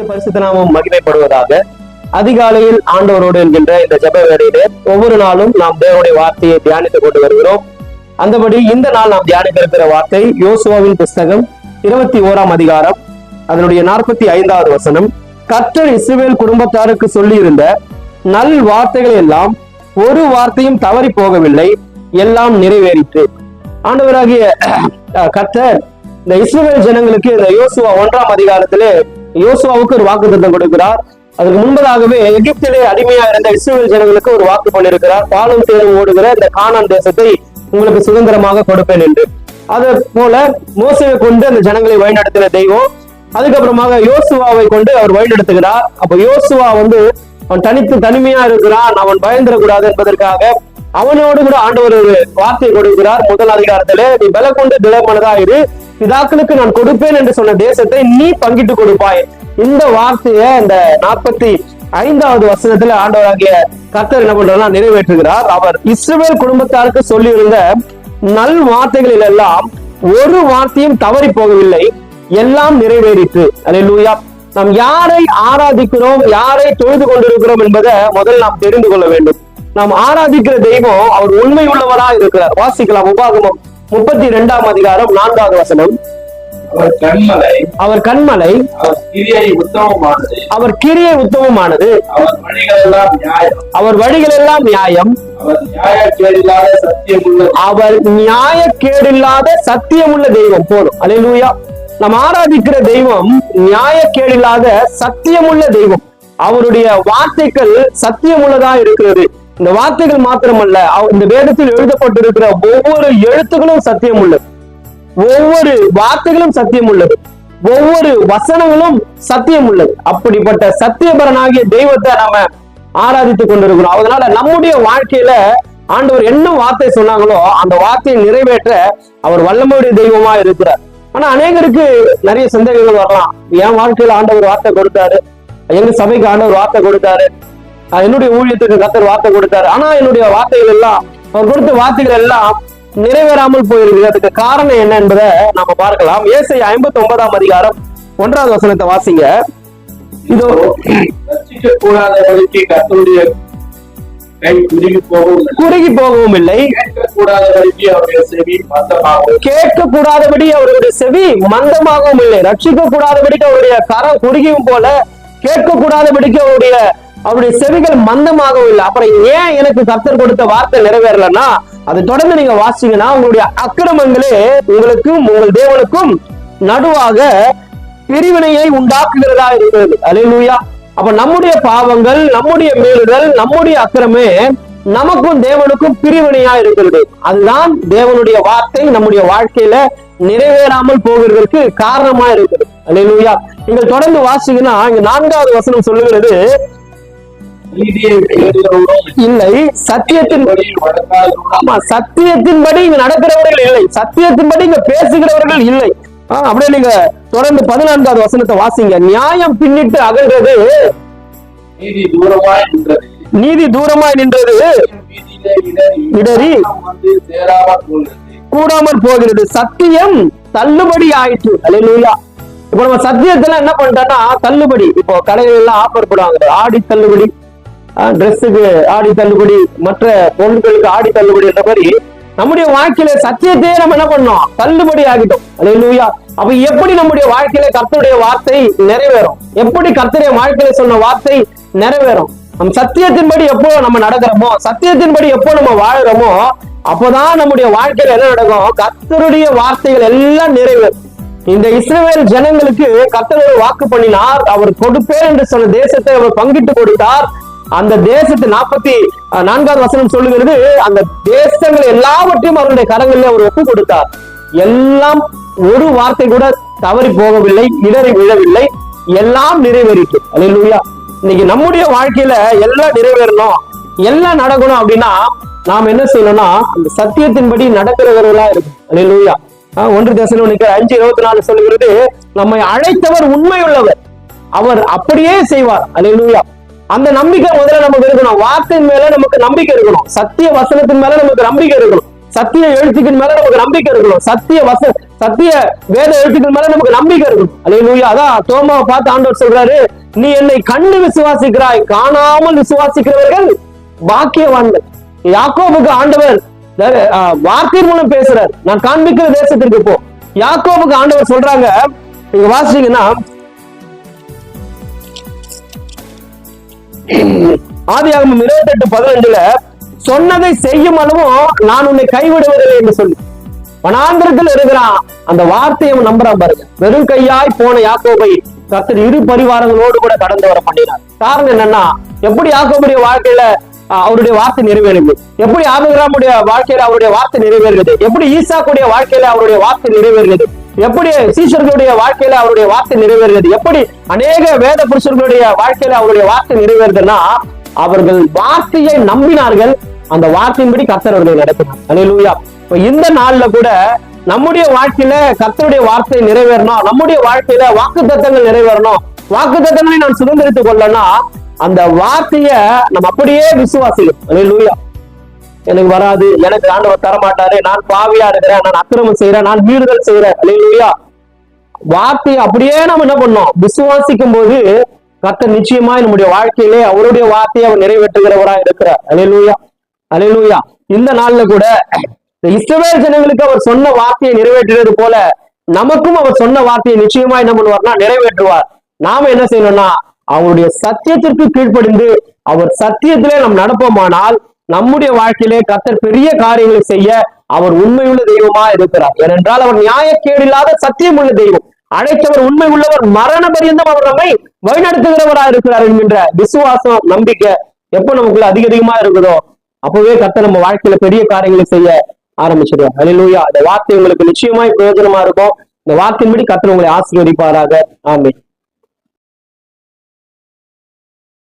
பரிசுத்த நாமம் மகிமைப்படுவதாக. அதிகாலையில் ஆண்டவரோடு என்கின்ற இந்த ஜெப வேளையிலே ஒவ்வொரு நாளும் நாம் தேவனுடைய வார்த்தையை தியானித்துக் கொண்டு வருகிறோம். அந்தபடி இந்த நாள் நாம் தியானிக்க இருக்கிற வார்த்தை யோசுவாவின் புஸ்தகம் 21ஆம் அதிகாரம் அதனுடைய 45வது வசனம். கர்த்தர் இஸ்ரவேல் குடும்பத்தாருக்கு சொல்லி இருந்த நல் வார்த்தைகள் எல்லாம் ஒரு வார்த்தையும் தவறி போகவில்லை, எல்லாம் நிறைவேறிற்று. ஆண்டவராகிய கர்த்தர் இந்த இஸ்ரவேல் ஜனங்களுக்கு இந்த யோசுவா 1ஆம் அதிகாரத்திலே யோசுவாவுக்கு ஒரு வாக்குத்தத்தம் கொடுக்கிறார். அதுக்கு முன்பதாகவே எகிப்திலே அடிமையா இருந்த இஸ்ரவேல் ஜனங்களுக்கு ஒரு வாக்கு பண்ணியிருக்கிறார். பாலும் தேனும் ஓடுகிற இந்த கானான் தேசத்தை உங்களுக்கு சுதந்திரமாக கொடுப்பேன் என்று. அதே போல மோசேவை கொண்டு அந்த ஜனங்களை வழிநடத்தின தெய்வம். அதுக்கப்புறமாக யோசுவாவை கொண்டு அவர் வழிநடத்துகிறார். அப்ப யோசுவா அவன் தனிமையா இருக்கிறான், அவன் பயந்துடக்கூடாது என்பதற்காக அவனோடு கூட ஆண்டவர் ஒரு வார்த்தையை கொடுக்கிறார். முதல் அதிகாரத்திலே நீ பல கொண்டு திடமனதாயிரு, பிதாக்களுக்கு நான் கொடுப்பேன் என்று சொன்ன தேசத்தை நீ பங்கிட்டு கொடுப்பாய். இந்த வார்த்தையை இந்த 45வது வசனத்துல ஆண்டவராகிய கர்த்தர் என்ன பண்றாருன்னா நிறைவேற்றுகிறார். அவர் இஸ்ரவேல் குடும்பத்தாருக்கு சொல்லி இருந்த நல் வார்த்தைகளில் எல்லாம் ஒரு வார்த்தையும் தவறி போகவில்லை, எல்லாம் நிறைவேறிற்று. அல்லேலூயா. நாம் யாரை ஆராதிக்கிறோம், யாரை தொழுது கொண்டிருக்கிறோம் என்பதை முதல் நாம் தெரிந்து கொள்ள வேண்டும். நாம் ஆராதிக்கிற தெய்வம் அவர் உண்மை உள்ளவராக இருக்கிறார். வாசிக்கலாம். உபாகமம் 32ஆம் அதிகாரம் 4வது வசனம். அவர் கண்மலை, அவர் கிரியை உத்தமமானது, அவர் வழிகள் எல்லாம் நியாயம், அவர் நியாயக்கேடில்லாத சத்தியமுள்ள தெய்வம். போதும். அல்லேலூயா. நாம் ஆராதிக்கிற தெய்வம் நியாயக்கேடில்லாத சத்தியமுள்ள தெய்வம். அவருடைய வார்த்தைகள் சத்தியமுள்ளதா இருக்கிறது. இந்த வார்த்தைகள் மாத்திரமல்ல, இந்த வேதத்தில் எழுதப்பட்டிருக்கிற ஒவ்வொரு எழுத்துக்களும் சத்தியம் உள்ளது, ஒவ்வொரு வார்த்தைகளும் சத்தியம் உள்ளது, ஒவ்வொரு வசனங்களும் சத்தியம் உள்ளது. அப்படிப்பட்ட சத்தியபரனாகிய தெய்வத்தை நாம ஆராதித்துக் கொண்டிருக்கிறோம். அதனால நம்முடைய வாழ்க்கையில ஆண்டவர் என்ன வார்த்தை சொன்னாங்களோ அந்த வார்த்தையை நிறைவேற்ற அவர் வல்லமையுடைய தெய்வமா இருக்கிறார். ஆனா அநேகருக்கு நிறைய சந்தேகங்கள் வரலாம். என் வாழ்க்கையில ஆண்டவர் வார்த்தை கொடுத்தாரு, எங்க சபைக்கு ஆண்டவர் வார்த்தை கொடுத்தாரு, என்னுடைய ஊழியத்துக்கு கர்த்தர் வார்த்தை கொடுத்தாரு, ஆனா என்னுடைய வார்த்தைகள் எல்லாம், அவர் கொடுத்த வார்த்தைகள் எல்லாம் நிறைவேறாமல் போயிருக்கு. அதுக்கு காரணம் என்ன என்பதை நாம பார்க்கலாம். ஏசாயா 59ஆம் அதிகாரம் 1வது வசனத்தை வாசிங்க. இதோ குறுகி போகவும் இல்லை, கேட்க கூடாதபடி அவருடைய செவி மந்தமாகவும் இல்லை. ரட்சிக்க கூடாதபடிக்கு அவருடைய கரம் குறுகியும் போல, கேட்க கூடாதபடிக்கு அவருடைய செவிகள் மந்தமாகவும் இல்லை. அப்புறம் ஏன் எனக்கு கர்த்தர் கொடுத்த வார்த்தை நிறைவேறலன்னா, அதை தொடர்ந்து நீங்க வாசிங்கன்னா உங்களுடைய அக்கிரமங்களே உங்களுக்கும் உங்கள் தேவனுக்கும் நடுவாக பிரிவினையை உண்டாக்குகிறதா இருக்கிறது. அல்லேலூயா. அப்ப நம்முடைய பாவங்கள், நம்முடைய மீறுதல், நம்முடைய அக்கிரமே நமக்கும் தேவனுக்கும் பிரிவினையா இருக்கிறது. அதுதான் தேவனுடைய வார்த்தை நம்முடைய வாழ்க்கையில நிறைவேறாமல் போகிறதற்கு காரணமா இருக்குது. அல்லேலூயா. நீங்கள் தொடர்ந்து வாசிங்கன்னா இங்க 4வது வசனம் சொல்லுகிறது, இல்லை சத்தியத்தின்படி, சத்தியத்தின்படி இங்க நடக்கிறவர்கள் இல்லை, சத்தியத்தின்படி இங்க பேசுகிறவர்கள் இல்லை. அப்படியே நீங்க தொடர்ந்து 14வது வசனத்தை வாசிங்க. நியாயம் பின்னிட்டு அகன்றது, நீதி தூரமாய் நின்றது, இடறி கூடாமல் போகிறது, சத்தியம் தள்ளுபடி ஆயிற்று. அல்லேலூயா. இப்ப நம்ம சத்தியத்துல என்ன பண்ணிட்டோம்னா தள்ளுபடி. இப்போ கடைகள் எல்லாம் ஆஃபர் போடுவாங்க, ஆடி தள்ளுபடி, டிரெஸ்ஸுக்கு ஆடி தள்ளுபடி, மற்ற பொருட்களுக்கு ஆடி தள்ளுபடி என்ற மாதிரி நம்முடைய வாழ்க்கையில சத்தியத்தையே நம்ம என்ன பண்ணோம், தள்ளுபடி ஆகிட்டோம். அல்லேலூயா. அப்ப எப்படி நம்முடைய வாழ்க்கையில கர்த்தருடைய வார்த்தை நிறைவேறும், எப்படி கர்த்தருடைய வாழ்க்கையில சொன்ன வார்த்தை நிறைவேறும்? நம்ம சத்தியத்தின்படி எப்போ நம்ம நடக்கிறோமோ, சத்தியத்தின்படி எப்போ நம்ம வாழறோமோ, அப்போதான் நம்முடைய வாழ்க்கையில என்ன நடக்கும், கர்த்தருடைய வார்த்தைகள் எல்லாம் நிறைவேறும். இந்த இஸ்ரவேல் ஜனங்களுக்கு கர்த்தர் வாக்கு பண்ணினார், அவர் கொடுப்பேன் என்று சொன்ன தேசத்தை அவர் பங்கிட்டு கொடுத்தார். அந்த தேசத்தை 44வது வசனம் சொல்லுகிறது, அந்த தேசங்கள் எல்லாவற்றையும் அவருடைய கரங்களில் அவர் ஒப்பு கொடுத்தார். எல்லாம் ஒரு வார்த்தை கூட தவறி போகவில்லை, இடறி விழவில்லை, எல்லாம் நிறைவேறிட்டு. அல்லேலூயா. இன்னைக்கு நம்முடைய வாழ்க்கையில எல்லாம் நிறைவேறணும், எல்லாம் நடக்கணும் அப்படின்னா நாம் என்ன செய்யணும்னா அந்த சத்தியத்தின்படி நடக்கிறவர்களா இருக்கும். அல்லேலூயா. 1 தெசலோனிக்கர் 5:24 சொல்லுகிறது, நம்மை அழைத்தவர் உண்மை உள்ளவர், அவர் அப்படியே செய்வார். அல்லேலூயா. அந்த நம்பிக்கை முதல்ல நமக்கு இருக்கணும். வார்த்தையின் மேல நமக்கு நம்பிக்கை இருக்கணும், சத்திய வசனத்தின் மேல நமக்கு நம்பிக்கை இருக்கணும், சத்திய எழுத்துக்கின் மேல நமக்கு நம்பிக்கை இருக்கணும், சத்திய வேத எழுத்துக்கள் மேல நமக்கு நம்பிக்கை இருக்கும். அல்லேலூயா. அதான் தோமாவை பார்த்து ஆண்டவர் சொல்றாரு, நீ என்னை கண்டு விசுவாசிக்கிறாய், காணாமல் விசுவாசிக்கிறவர்கள் பாக்கியவான்கள். யாக்கோபுக்கு ஆண்டவர் வார்த்தையின் மூலம் பேசுறார், நான் காண்பிக்கிற தேசத்திற்கு போ. யாக்கோபுக்கு ஆண்டவர் சொல்றாங்க, நீங்க வாசிச்சீங்கன்னா ஆதியாகமம் 28:15 சொன்னதை செய்யும் அளவும் நான் உன்னை கைவிடுவதில்லை என்று சொல்லி வனாந்திரத்தில் இருக்கிறான். அந்த வார்த்தையை நம்புறான் பாருங்க. வெறும் கையாய் போன யாக்கோபை கர்த்தர் இரு பரிவாரங்களோடு கூட கடந்து வர பண்ணினார். காரணம் என்னன்னா, எப்படி யாக்கோபுடைய வாழ்க்கையில அவருடைய வார்த்தை நிறைவேறுது, எப்படி ஆபிரகாமுடைய வாழ்க்கையில அவருடைய வார்த்தை நிறைவேறுகிறது, எப்படி ஈசாக்குடைய வாழ்க்கையில அவருடைய வார்த்தை நிறைவேறுகிறது, எப்படி சீஷர்களுடைய வாழ்க்கையில அவருடைய வார்த்தை நிறைவேறுகிறது, எப்படி அநேக வேத புருஷர்களுடைய வாழ்க்கையில அவருடைய வார்த்தை நிறைவேறுதுன்னா, அவர்கள் வார்த்தையை நம்பினார்கள், அந்த வார்த்தையின்படி கர்த்தர் அவர்களை நடத்தினார். அல்லேலூயா. இந்த நாள்ல கூட நம்முடைய வாழ்க்கையில கர்த்தருடைய வார்த்தை நிறைவேறணும், நம்முடைய வாழ்க்கையில வாக்குத்தத்தங்கள் நிறைவேறணும், வாக்குத்தத்தங்களை நான் சுதந்திரித்துக் கொள்ளனா அந்த வார்த்தைய நம்ம அப்படியே விசுவாசிக்கணும். அல்லேலூயா. எனக்கு வராது, எனக்கு ஆண்டவர் தரமாட்டாரு, நான் பாவியா இருக்கிறேன், நான் அக்கிரமம் செய்யறேன், நான் மீறுதல் செய்யறேன். அல்லேலூயா. வார்த்தையை அப்படியே நம்ம என்ன பண்ணோம், விசுவாசிக்கும் போது கர்த்தர் நிச்சயமாய் நம்முடைய வாழ்க்கையிலே அவருடைய வார்த்தையை அவர் நிறைவேற்றுகிறவரா இருக்கிறார். அல்லேலூயா. அல்லேலூயா. இந்த நாள்ல கூட இஸ்ரவேல் ஜனங்களுக்கு அவர் சொன்ன வார்த்தையை நிறைவேற்றுவது போல நமக்கும் அவர் சொன்ன வார்த்தையை நிச்சயமாய் என்ன பண்ணுவார்னா நிறைவேற்றுவார். நாம என்ன செய்யணும்னா அவருடைய சத்தியத்திற்கு கீழ்ப்படிந்து அவர் சத்தியத்திலே நாம் நடப்போமானால் நம்முடைய வாழ்க்கையிலே கர்த்தர் பெரிய காரியங்களை செய்ய அவர் உண்மையுள்ள தெய்வமா இருக்கிறார். ஏனென்றால் அவர் நியாயக்கேடில்லாத சத்தியம் உள்ள தெய்வம், அழைத்தவர் உண்மை உள்ளவர், மரண பரியந்தம் அவர் நம்மை வழிநடத்துகிறவரா இருக்கிறார் என்கின்ற விசுவாசம் நம்பிக்கை எப்ப நமக்குள்ள அதிகமா இருக்குதோ அப்பவே கர்த்தர் நம்ம வாழ்க்கையில பெரிய காரியங்களை செய்ய ஆரம்பிச்சிடுவார். அல்லேலூயா. இந்த வார்த்தை உங்களுக்கு நிச்சயமாய் பிரயோஜனமா இருக்கும். இந்த வார்த்தையின்படி கர்த்தர் உங்களை ஆசீர்வதிப்பாராக. ஆமென்.